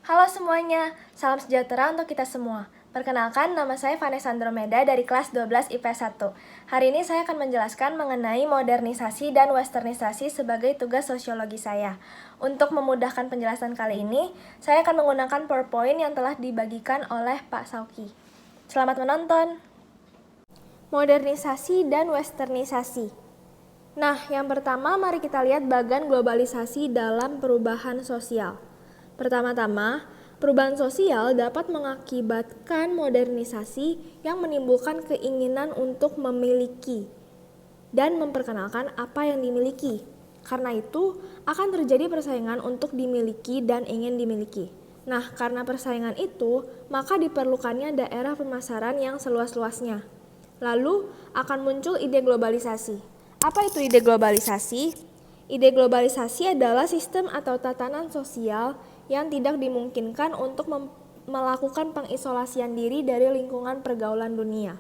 Halo semuanya, salam sejahtera untuk kita semua. Perkenalkan, nama saya Vanessa Andromeda dari kelas 12 IPS 1. Hari ini saya akan menjelaskan mengenai modernisasi dan westernisasi sebagai tugas sosiologi saya. Untuk memudahkan penjelasan kali ini, saya akan menggunakan PowerPoint yang telah dibagikan oleh Pak Sauki. Selamat menonton! Modernisasi dan westernisasi. Nah, yang pertama mari kita lihat bagan globalisasi dalam perubahan sosial. Pertama-tama, perubahan sosial dapat mengakibatkan modernisasi yang menimbulkan keinginan untuk memiliki dan memperkenalkan apa yang dimiliki. Karena itu, akan terjadi persaingan untuk dimiliki dan ingin dimiliki. Nah, karena persaingan itu, maka diperlukannya daerah pemasaran yang seluas-luasnya. Lalu, akan muncul ide globalisasi. Apa itu ide globalisasi? Ide globalisasi adalah sistem atau tatanan sosial yang tidak dimungkinkan untuk melakukan pengisolasian diri dari lingkungan pergaulan dunia.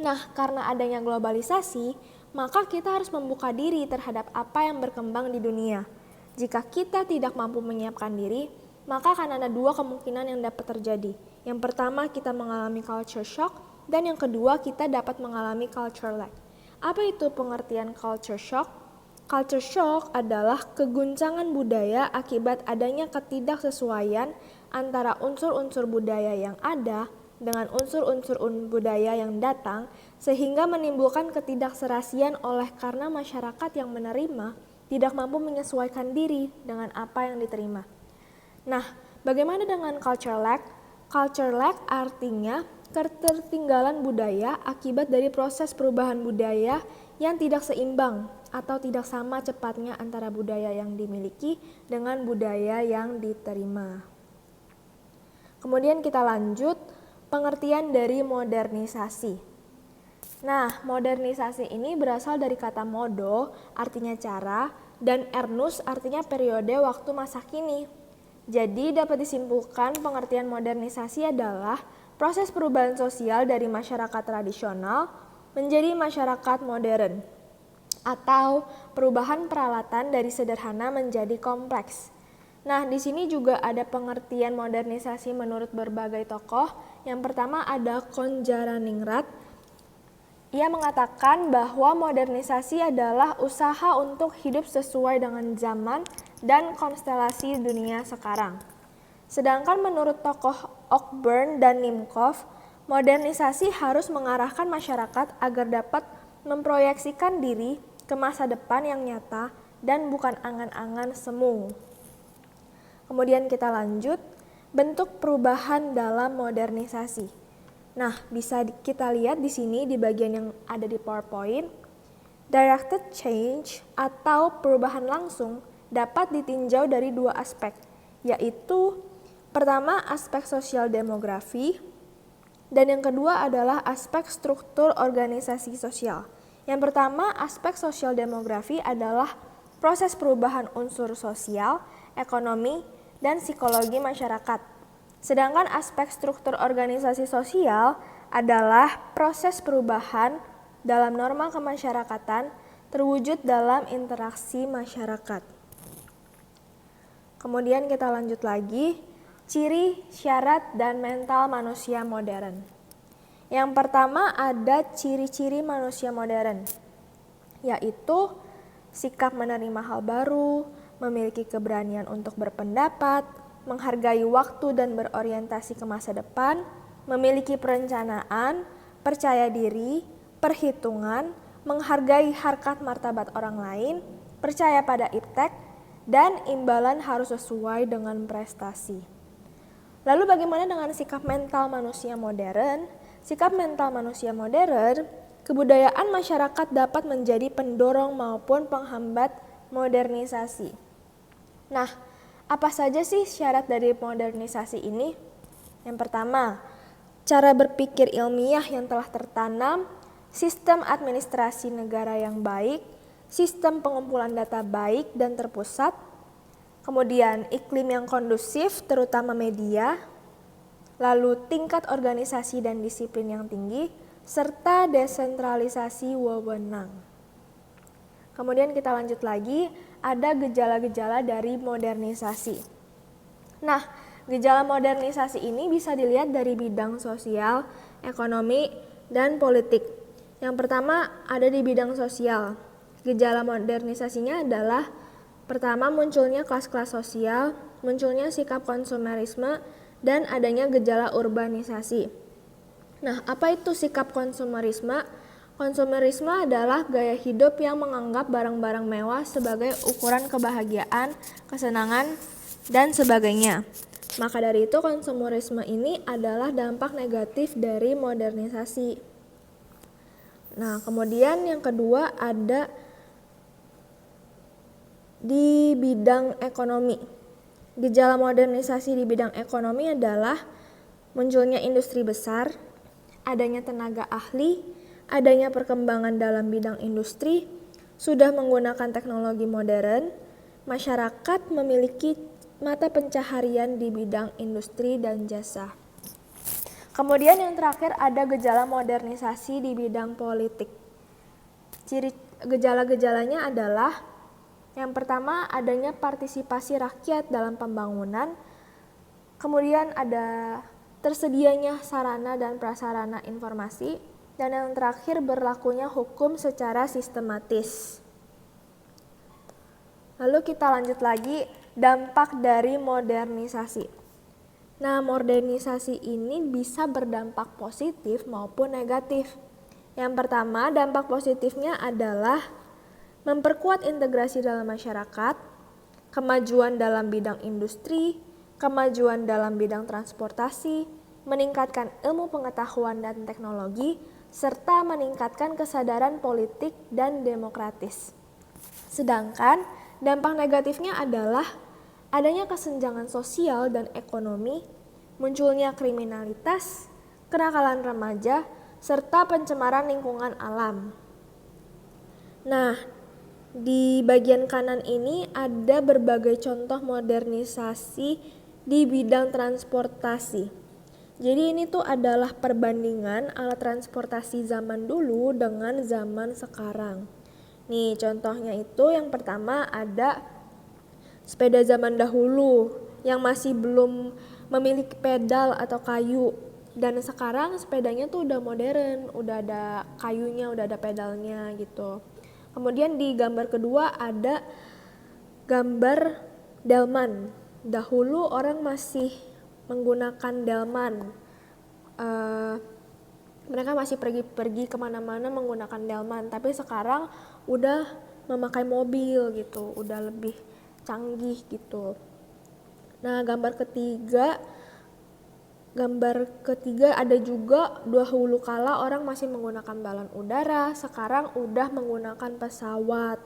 Nah, karena adanya globalisasi, maka kita harus membuka diri terhadap apa yang berkembang di dunia. Jika kita tidak mampu menyiapkan diri, maka akan ada dua kemungkinan yang dapat terjadi. Yang pertama, kita mengalami culture shock, dan yang kedua, kita dapat mengalami culture lag. Apa itu pengertian culture shock? Culture shock adalah keguncangan budaya akibat adanya ketidaksesuaian antara unsur-unsur budaya yang ada dengan unsur-unsur budaya yang datang, sehingga menimbulkan ketidakserasian oleh karena masyarakat yang menerima tidak mampu menyesuaikan diri dengan apa yang diterima. Nah, bagaimana dengan culture lag? Culture lag artinya ketertinggalan budaya akibat dari proses perubahan budaya yang tidak seimbang atau tidak sama cepatnya antara budaya yang dimiliki dengan budaya yang diterima. Kemudian kita lanjut pengertian dari modernisasi. Nah, modernisasi ini berasal dari kata modo, artinya cara, dan ernus artinya periode waktu masa kini. Jadi dapat disimpulkan pengertian modernisasi adalah proses perubahan sosial dari masyarakat tradisional menjadi masyarakat modern, atau perubahan peralatan dari sederhana menjadi kompleks. Nah, di sini juga ada pengertian modernisasi menurut berbagai tokoh. Yang pertama ada Konjaraningrat. Ia mengatakan bahwa modernisasi adalah usaha untuk hidup sesuai dengan zaman dan konstelasi dunia sekarang. Sedangkan menurut tokoh Cockburn dan Nimcoff, modernisasi harus mengarahkan masyarakat agar dapat memproyeksikan diri ke masa depan yang nyata dan bukan angan-angan semu. Kemudian kita lanjut, bentuk perubahan dalam modernisasi. Nah, bisa kita lihat di sini di bagian yang ada di PowerPoint, directed change atau perubahan langsung dapat ditinjau dari dua aspek, yaitu pertama aspek sosial demografi, dan yang kedua adalah aspek struktur organisasi sosial. Yang pertama, aspek sosial demografi adalah proses perubahan unsur sosial, ekonomi, dan psikologi masyarakat. Sedangkan aspek struktur organisasi sosial adalah proses perubahan dalam norma kemasyarakatan terwujud dalam interaksi masyarakat. Kemudian kita lanjut lagi, ciri, syarat, dan mental manusia modern. Yang pertama ada ciri-ciri manusia modern, yaitu sikap menerima hal baru, memiliki keberanian untuk berpendapat, menghargai waktu dan berorientasi ke masa depan, memiliki perencanaan, percaya diri, perhitungan, menghargai harkat martabat orang lain, percaya pada iptek, dan imbalan harus sesuai dengan prestasi. Lalu bagaimana dengan sikap mental manusia modern? Sikap mental manusia modern, kebudayaan masyarakat dapat menjadi pendorong maupun penghambat modernisasi. Nah, apa saja sih syarat dari modernisasi ini? Yang pertama, cara berpikir ilmiah yang telah tertanam, sistem administrasi negara yang baik, sistem pengumpulan data baik dan terpusat, kemudian iklim yang kondusif terutama media, lalu tingkat organisasi dan disiplin yang tinggi, serta desentralisasi wewenang. Kemudian kita lanjut lagi, ada gejala-gejala dari modernisasi. Nah, Gejala modernisasi ini bisa dilihat dari bidang sosial, ekonomi, dan politik. Yang pertama ada di bidang sosial. Gejala modernisasinya adalah pertama munculnya kelas-kelas sosial, munculnya sikap konsumerisme, dan adanya gejala urbanisasi. Nah, apa itu sikap konsumerisme? Konsumerisme adalah gaya hidup yang menganggap barang-barang mewah sebagai ukuran kebahagiaan, kesenangan, dan sebagainya. Maka dari itu konsumerisme ini adalah dampak negatif dari modernisasi. Nah, kemudian yang kedua ada di bidang ekonomi. Gejala modernisasi di bidang ekonomi adalah munculnya industri besar, adanya tenaga ahli, adanya perkembangan dalam bidang industri, sudah menggunakan teknologi modern, masyarakat memiliki mata pencaharian di bidang industri dan jasa. Kemudian yang terakhir ada gejala modernisasi di bidang politik. Gejala-gejalanya adalah yang pertama adanya partisipasi rakyat dalam pembangunan, kemudian ada tersedianya sarana dan prasarana informasi, dan yang terakhir berlakunya hukum secara sistematis. Lalu kita lanjut lagi, dampak dari modernisasi. Nah, modernisasi ini bisa berdampak positif maupun negatif. Yang pertama, dampak positifnya adalah memperkuat integrasi dalam masyarakat, kemajuan dalam bidang industri, kemajuan dalam bidang transportasi, meningkatkan ilmu pengetahuan dan teknologi, serta meningkatkan kesadaran politik dan demokratis. Sedangkan dampak negatifnya adalah adanya kesenjangan sosial dan ekonomi, munculnya kriminalitas, kenakalan remaja, serta pencemaran lingkungan alam. Nah, di bagian kanan ini ada berbagai contoh modernisasi di bidang transportasi. Jadi ini tuh adalah perbandingan alat transportasi zaman dulu dengan zaman sekarang. Nih contohnya itu yang pertama ada sepeda zaman dahulu yang masih belum memiliki pedal atau kayu, dan sekarang sepedanya tuh udah modern, udah ada kayunya, udah ada pedalnya gitu. Kemudian di gambar kedua ada gambar delman. Dahulu orang masih menggunakan delman. Mereka masih pergi kemana-mana menggunakan delman, tapi sekarang udah memakai mobil gitu, udah lebih canggih gitu. Nah, gambar ketiga ada juga dahulu kala orang masih menggunakan balon udara, sekarang udah menggunakan pesawat.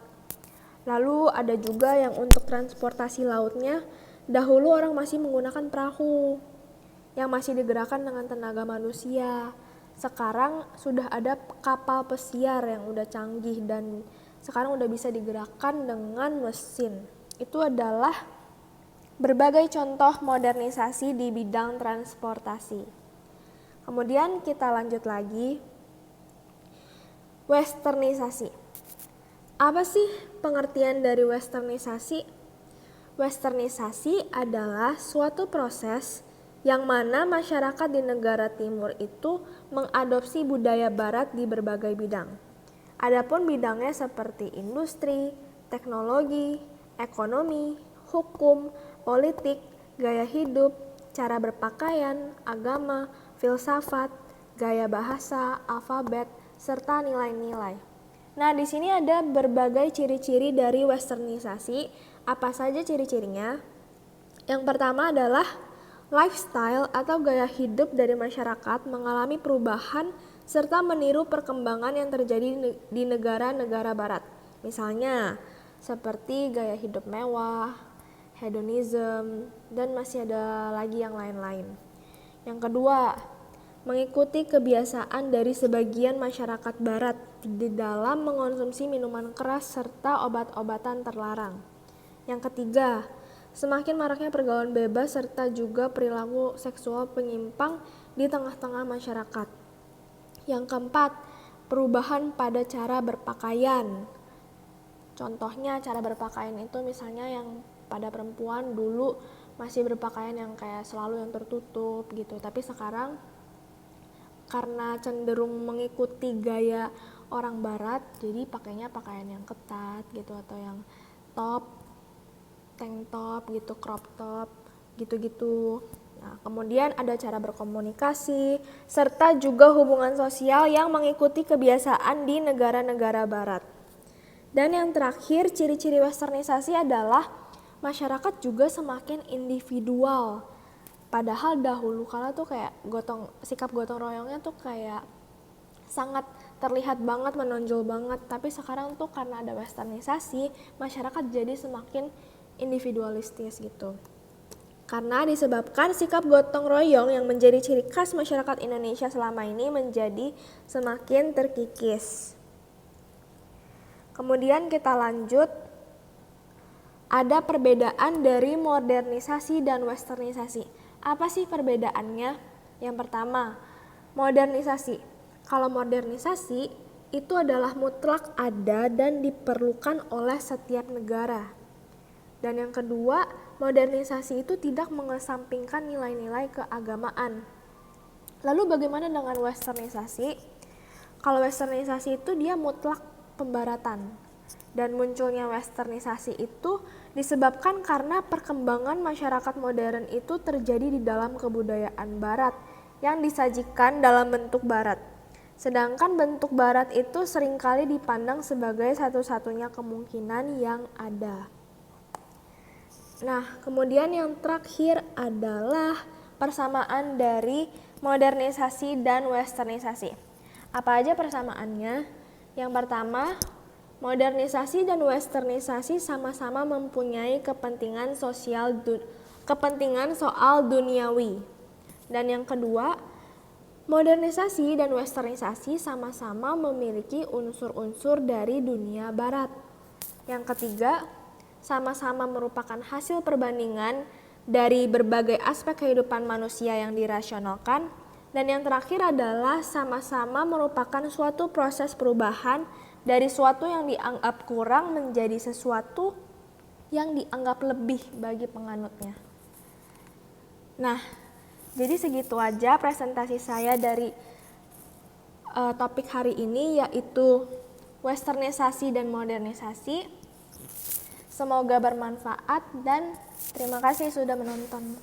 Lalu ada juga yang untuk transportasi lautnya, dahulu orang masih menggunakan perahu yang masih digerakkan dengan tenaga manusia. Sekarang sudah ada kapal pesiar yang udah canggih dan sekarang udah bisa digerakkan dengan mesin. Itu adalah berbagai contoh modernisasi di bidang transportasi. Kemudian kita lanjut lagi, westernisasi. Apa sih pengertian dari westernisasi? Westernisasi adalah suatu proses yang mana masyarakat di negara timur itu mengadopsi budaya barat di berbagai bidang. Adapun bidangnya seperti industri, teknologi, ekonomi, hukum, politik, gaya hidup, cara berpakaian, agama, filsafat, gaya bahasa, alfabet, serta nilai-nilai. Nah, di sini ada berbagai ciri-ciri dari westernisasi. Apa saja ciri-cirinya? Yang pertama adalah lifestyle atau gaya hidup dari masyarakat mengalami perubahan serta meniru perkembangan yang terjadi di negara-negara barat. Misalnya, seperti gaya hidup mewah, hedonism, dan masih ada lagi yang lain-lain. Yang kedua, mengikuti kebiasaan dari sebagian masyarakat barat di dalam mengonsumsi minuman keras serta obat-obatan terlarang. Yang ketiga, semakin maraknya pergaulan bebas serta juga perilaku seksual penyimpang di tengah-tengah masyarakat. Yang keempat, perubahan pada cara berpakaian. Contohnya cara berpakaian itu misalnya yang pada perempuan dulu masih berpakaian yang kayak selalu yang tertutup gitu. Tapi sekarang karena cenderung mengikuti gaya orang barat, jadi pakainya pakaian yang ketat gitu, atau yang top, tank top gitu, crop top gitu-gitu. Nah, kemudian ada cara berkomunikasi serta juga hubungan sosial yang mengikuti kebiasaan di negara-negara barat. Dan yang terakhir, ciri-ciri westernisasi adalah masyarakat juga semakin individual. Padahal dahulu kala tuh kayak sikap gotong royongnya tuh kayak sangat terlihat banget, menonjol banget. Tapi sekarang tuh karena ada westernisasi, masyarakat jadi semakin individualistis gitu. Karena disebabkan sikap gotong royong yang menjadi ciri khas masyarakat Indonesia selama ini menjadi semakin terkikis. Kemudian kita lanjut, ada perbedaan dari modernisasi dan westernisasi. Apa sih perbedaannya? Yang pertama, modernisasi. Kalau modernisasi itu adalah mutlak ada dan diperlukan oleh setiap negara. Dan yang kedua, modernisasi itu tidak mengesampingkan nilai-nilai keagamaan. Lalu bagaimana dengan westernisasi? Kalau westernisasi itu dia mutlak pembaratan. Dan munculnya westernisasi itu disebabkan karena perkembangan masyarakat modern itu terjadi di dalam kebudayaan barat yang disajikan dalam bentuk barat. Sedangkan bentuk barat itu seringkali dipandang sebagai satu-satunya kemungkinan yang ada. Nah, kemudian yang terakhir adalah persamaan dari modernisasi dan westernisasi. Apa aja persamaannya? Yang pertama, modernisasi dan westernisasi sama-sama mempunyai kepentingan soal duniawi. Dan yang kedua, modernisasi dan westernisasi sama-sama memiliki unsur-unsur dari dunia barat. Yang ketiga, sama-sama merupakan hasil perbandingan dari berbagai aspek kehidupan manusia yang dirasionalkan. Dan yang terakhir adalah sama-sama merupakan suatu proses perubahan dari suatu yang dianggap kurang menjadi sesuatu yang dianggap lebih bagi penganutnya. Nah, jadi segitu aja presentasi saya dari topik hari ini, yaitu westernisasi dan modernisasi. Semoga bermanfaat dan terima kasih sudah menonton.